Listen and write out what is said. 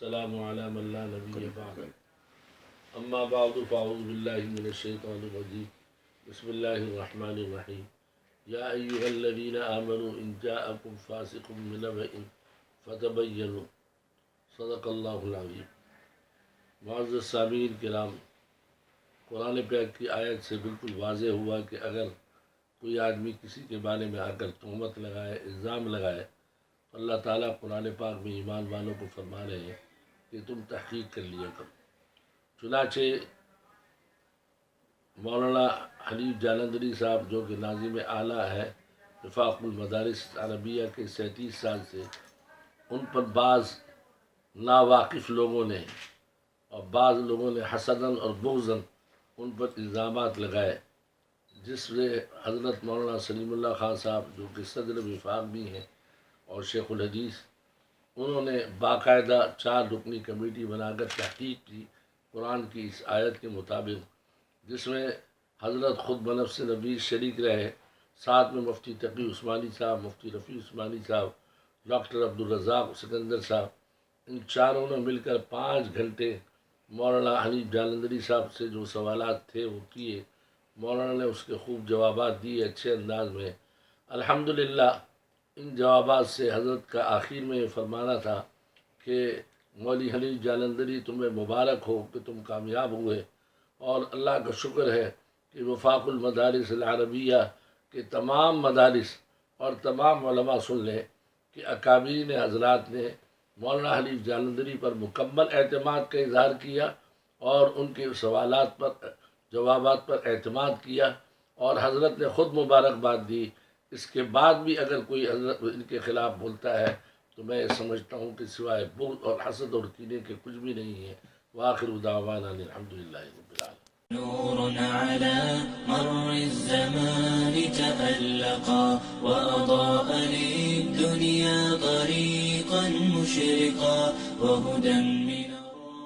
والسلام على من لا نبي بعد اما بعد فاعوذ بالله من الشيطان الرجيم بسم الله الرحمن الرحيم يا أيها الذين آمنوا إن جاءكم فاسق بنبأ فتبينوا صدق اللہ العظیم۔ معزز سامعین کرام، قرآن پاک کی آیت سے بالکل واضح ہوا کہ اگر کوئی آدمی کسی کے بارے میں آ کر تہمت لگائے، الزام لگائے، تو اللہ تعالیٰ قرآن پاک میں ایمان والوں کو فرما رہے ہیں کہ تم تحقیق کر لیا کرو۔ چنانچہ مولانا حنیف جالندھری صاحب جو کہ ناظم اعلیٰ ہے وفاق المدارس عربیہ کے 37 سال سے، ان پر بعض ناواقف لوگوں نے اور بعض لوگوں نے حسداً اور بغضاً ان پر الزامات لگائے، جس سے حضرت مولانا سلیم اللہ خان صاحب جو کہ صدر وفاق بھی ہیں اور شیخ الحدیث، انہوں نے باقاعدہ 4 رکنی کمیٹی بنا کر تحقیق کی قرآن کی اس آیت کے مطابق، جس میں حضرت خود بنفس نبی شریک رہے، ساتھ میں مفتی تقی عثمانی صاحب، مفتی رفیع عثمانی صاحب، ڈاکٹر عبدالرزاق سکندر صاحب، ان چاروں نے مل کر 5 گھنٹے مولانا حنیف جالندھری صاحب سے جو سوالات تھے وہ کیے۔ مولانا نے اس کے خوب جوابات دیے اچھے انداز میں۔ الحمدللہ ان جوابات سے حضرت کا آخر میں یہ فرمانا تھا کہ مولوی حنیف جالندھری تمہیں مبارک ہو کہ تم کامیاب ہوئے، اور اللہ کا شکر ہے کہ وفاق المدارس العربیہ کے تمام مدارس اور تمام علماء سن لیں کہ اکابرین حضرات نے مولانا حنیف جالندھری پر مکمل اعتماد کا اظہار کیا اور ان کے سوالات پر جوابات پر اعتماد کیا، اور حضرت نے خود مبارکباد دی۔ اس کے بعد بھی اگر کوئی حضرت ان کے خلاف بولتا ہے تو میں سمجھتا ہوں کہ سوائے بغض اور حسد اور کینے کے کچھ بھی نہیں ہے۔ وآخر دعوانا الحمدللہ رب العالمین۔ نور على مر الزمان تألقا وأضاء للدنيا طريقا مشرقا وهدى من